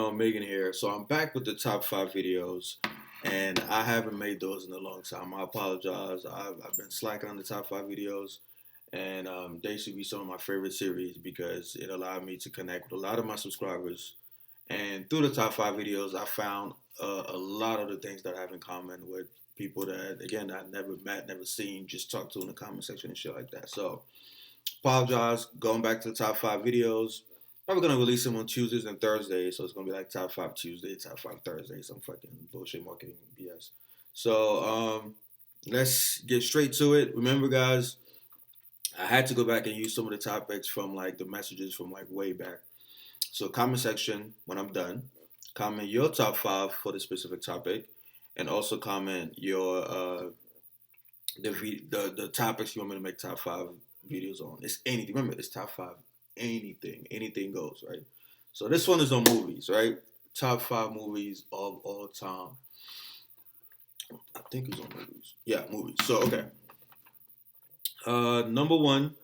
on? Megan here. So I'm back with the top 5 videos, and I haven't made those in a long time. I apologize. I've been slacking on the top 5 videos, and they should be some of my favorite series because it allowed me to connect with a lot of my subscribers. And through the top 5 videos, I found a lot of the things that I have in common with people that, again, I never met, never seen, just talked to in the comment section and shit like that. So apologize. Going back to the top 5 videos. Probably gonna release them on Tuesdays and Thursdays, so it's gonna be like top 5 Tuesday, top 5 Thursday, some fucking bullshit marketing BS. So let's get straight to it. Remember, guys, I had to go back and use some of the topics from like the messages from like way back. So comment section when I'm done. Comment your top 5 for the specific topic, and also comment your the topics you want me to make top 5 videos on. It's anything. Remember, it's top 5. Anything goes, right? So this one is on movies, right? Top 5 movies of all time. I think it's on movies. Yeah, movies. So okay. Number one,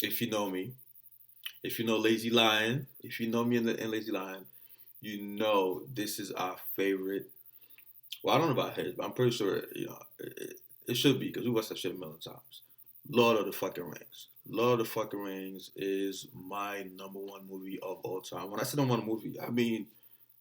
if you know me, if you know Lazy Lion, if you know me in Lazy Lion, you know this is our favorite. Well, I don't know about his, but I'm pretty sure it should be because we watched that shit a million times. Lord of the fucking Rings. Lord of the fucking Rings is my number one movie of all time. When I say number one movie, I mean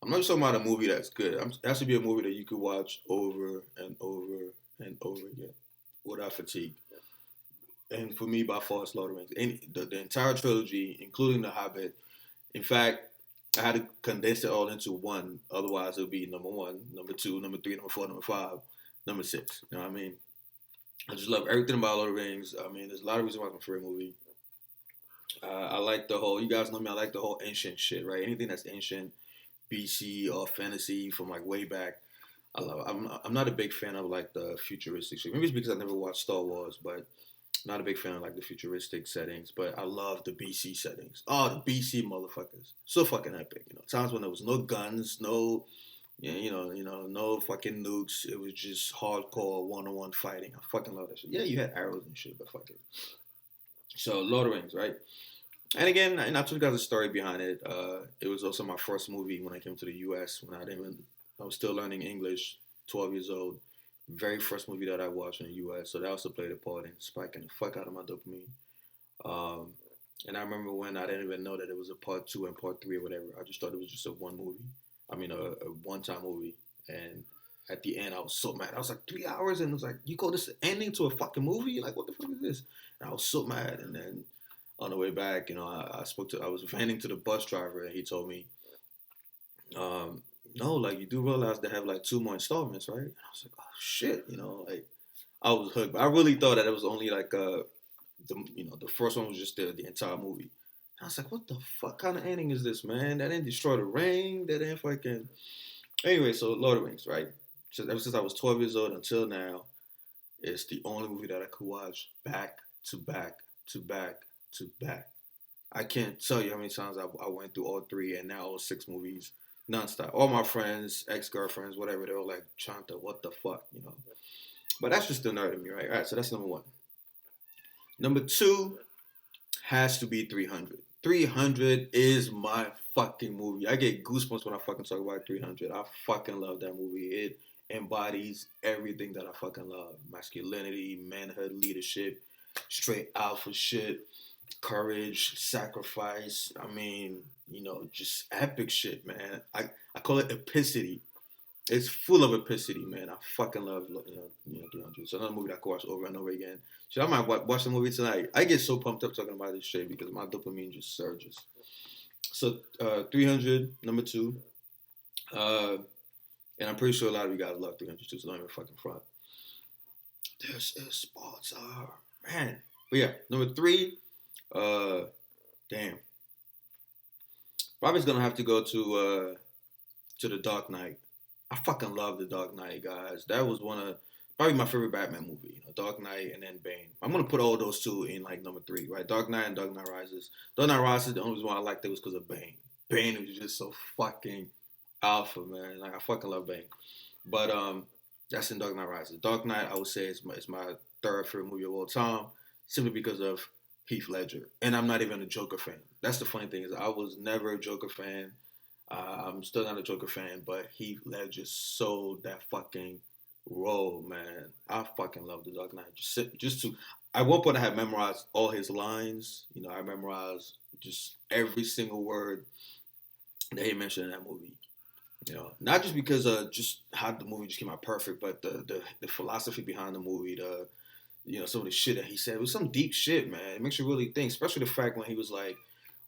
I'm not just talking about a movie that's good. It has to be a movie that you could watch over and over and over again without fatigue. And for me, by far, it's Lord of the Rings. The entire trilogy, including The Hobbit. In fact, I had to condense it all into one. Otherwise, it would be number one, number two, number three, number four, number five, number six. You know what I mean? I just love everything about Lord of the Rings. I mean, there's a lot of reasons why it's my favorite movie. I like the whole, you guys know me, I like the whole ancient shit, right? Anything that's ancient, BC or fantasy from like way back, I love it. I'm not a big fan of like the futuristic shit. Maybe it's because I never watched Star Wars, but not a big fan of like the futuristic settings. But I love the BC settings. Oh, the BC motherfuckers. So fucking epic. Times when there was no guns, no yeah, no fucking nukes. It was just hardcore one-on-one fighting. I fucking love that shit. Yeah, you had arrows and shit, but fuck it. So, Lord of the Rings, right? And again, and I told you guys a story behind it. It was also my first movie when I came to the U.S. when I was still learning English, 12 years old. Very first movie that I watched in the U.S. So that also played a part in spiking the fuck out of my dopamine. Um, and I remember when I didn't even know that it was a part 2 and part 3 or whatever. I just thought it was just a one movie. I mean, a one-time movie. And at the end, I was so mad. I was like, 3 hours? And it was like, you call this an ending to a fucking movie? Like, what the fuck is this? And I was so mad. And then on the way back, I was venting to the bus driver, and he told me, no, like, you do realize they have, like, 2 more installments, right? And I was like, oh, shit, like, I was hooked. But I really thought that it was only, like, the first one was just the entire movie. I was like, what the fuck kind of ending is this, man? That didn't destroy the ring. That didn't fucking. Anyway, so Lord of the Rings, right? So ever since I was 12 years old until now, it's the only movie that I could watch back to back to back to back. I can't tell you how many times I went through all 3 and now all 6 movies nonstop. All my friends, ex-girlfriends, whatever, they were like, Chanta, what the fuck? But that's just the nerd in me, right? All right, so that's number one. Number 2 has to be 300. 300 is my fucking movie. I get goosebumps when I fucking talk about 300. I fucking love that movie. It embodies everything that I fucking love. Masculinity, manhood, leadership, straight alpha shit, courage, sacrifice. I mean, just epic shit, man. I call it epicity. It's full of epicity, man. I fucking love 300. So another movie that I could watch over and over again. So I might watch the movie tonight. I get so pumped up talking about this shit because my dopamine just surges. So 300, number 2. And I'm pretty sure a lot of you guys love 300 too, so don't even fucking front. This is Sparta, man. But yeah, number 3, damn. Probably gonna have to go to The Dark Knight. I fucking love The Dark Knight, guys. That was probably my favorite Batman movie. Dark Knight and then Bane. I'm gonna put all those 2 in like number 3, right? Dark Knight and Dark Knight Rises. Dark Knight Rises, the only reason why I liked it was because of Bane. Bane was just so fucking alpha, man. Like, I fucking love Bane. But that's in Dark Knight Rises. Dark Knight, I would say, is my 3rd favorite movie of all time, simply because of Heath Ledger. And I'm not even a Joker fan. That's the funny thing, is I was never a Joker fan. I'm still not a Joker fan, but Heath Ledger sold that fucking role, man. I fucking love the Dark Knight. Just to, at one point I had memorized all his lines. You know, I memorized just every single word that he mentioned in that movie. You know, not just because just how the movie just came out perfect, but the philosophy behind the movie, some of the shit that he said, it was some deep shit, man. It makes you really think, especially the fact when he was like,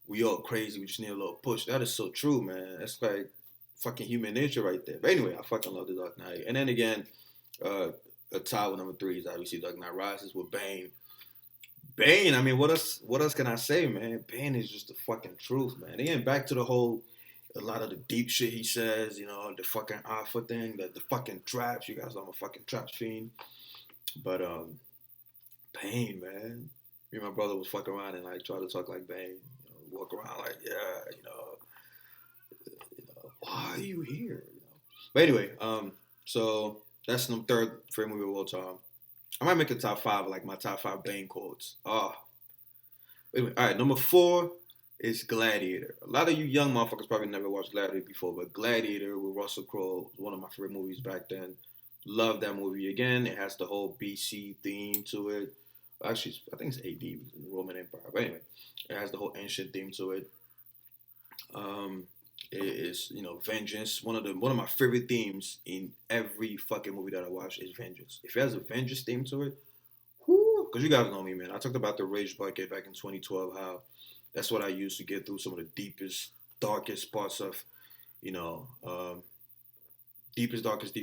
"We all crazy, we just need a little push." That is so true, man. That's like fucking human nature right there. But anyway, I fucking love the Dark Knight. And then again, uh, a tie with number three is obviously Dark Knight Rises with Bane. Bane, I mean, what else can I say, man? Bane is just the fucking truth, man. Again, back to the whole, a lot of the deep shit he says, the fucking alpha thing, the fucking traps. You guys know I'm a fucking traps fiend. But Bane, man. Me and my brother was fucking around and like try to talk like Bane. Walk around like, yeah, why are you here? But anyway, so that's the third favorite movie of all time. I might make a top five, like my top five Bane quotes. Anyway, all right, number four is Gladiator. A lot of you young motherfuckers probably never watched Gladiator before, but Gladiator with Russell Crowe was one of my favorite movies back then. Love that movie. Again, it has the whole BC theme to it. Actually, I think it's AD, Roman Empire. But anyway, it has the whole ancient theme to it. It is, vengeance. One of my favorite themes in every fucking movie that I watch is vengeance. If it has a vengeance theme to it, because you guys know me, man. I talked about the Rage Bucket back in 2012. How that's what I used to get through some of the deepest, darkest parts of, you know, deepest, darkest,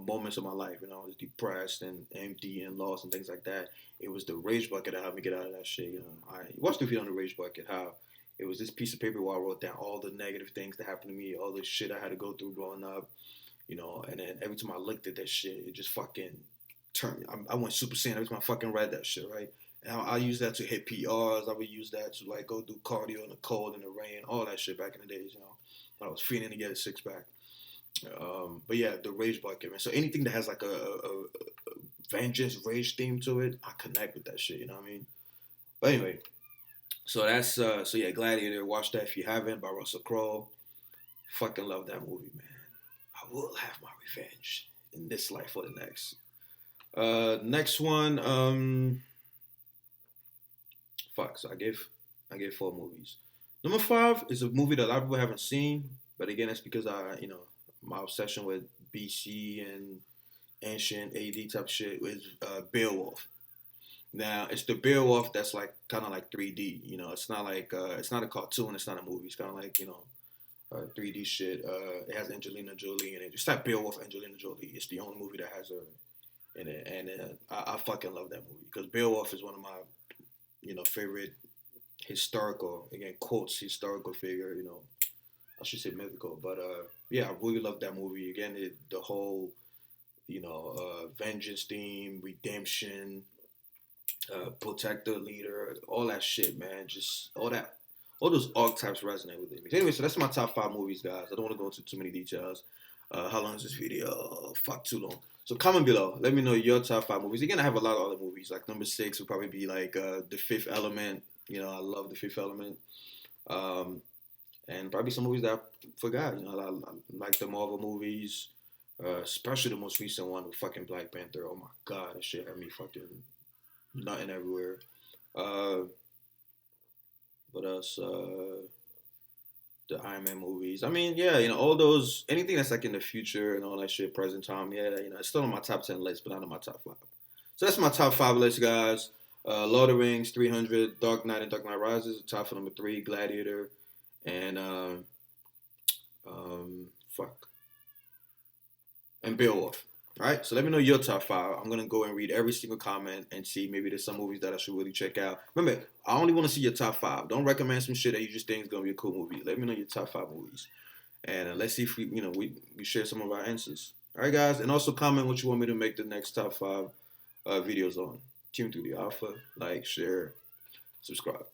moments of my life. I was depressed and empty and lost and things like that. It was the Rage Bucket that helped me get out of that shit. I watched the video on the Rage Bucket. How it was this piece of paper where I wrote down all the negative things that happened to me, all the shit I had to go through growing up, and then every time I looked at that shit, it just fucking turned. I went Super Saiyan every time I fucking read that shit, right? And I use that to hit PRs. I would use that to like go do cardio in the cold and the rain, all that shit back in the days, when I was feeling to get a six pack. But yeah, the Rage Bucket, man. So anything that has like a vengeance, rage theme to it, I connect with that shit. You know what I mean? But anyway, so that's so yeah, Gladiator. Watch that if you haven't, by Russell Crowe. Fucking love that movie, man. I will have my revenge in this life or the next. Next one, fuck. So I gave four movies. Number five is a movie that a lot of people haven't seen, but again, it's because my obsession with BC and ancient AD type shit is Beowulf. Now it's the Beowulf that's like kind of like 3D. It's not like it's not a cartoon. It's not a movie. It's kind of like 3D shit. It has Angelina Jolie in it. Just like Beowulf, Angelina Jolie. It's the only movie that has her in it, and I fucking love that movie because Beowulf is one of my favorite historical, again quotes, historical figure. I should say mythical, but yeah, I really love that movie. Again, the whole vengeance theme, redemption, protector, leader, all that shit, man. Just all those archetypes resonate with me. Anyway, so that's my top five movies, guys. I don't want to go into too many details. How long is this video? Fuck, too long. So comment below. Let me know your top five movies. Again, I have a lot of other movies. Like number 6 would probably be like The Fifth Element. I love The Fifth Element. And probably some movies that I forgot. I like the Marvel movies, especially the most recent one with fucking Black Panther. Oh my god, that shit had me fucking nutting everywhere. What else? The Iron Man movies. I mean, yeah, all those, anything that's like in the future and all that shit, present time, yeah, it's still on my top 10 list, but not on my top 5. So that's my top 5 list, guys. Lord of the Rings, 300, Dark Knight and Dark Knight Rises, top for number 3, Gladiator, and fuck, and Beowulf. All right, so let me know your top 5. I'm gonna go and read every single comment and see maybe there's some movies that I should really check out. Remember, I only want to see your top 5. Don't recommend some shit that you just think is gonna be a cool movie. Let me know your top 5 movies, and let's see if we share some of our answers. All right, guys, and also comment what you want me to make the next top 5 videos on. Tune through the alpha, like, share, subscribe.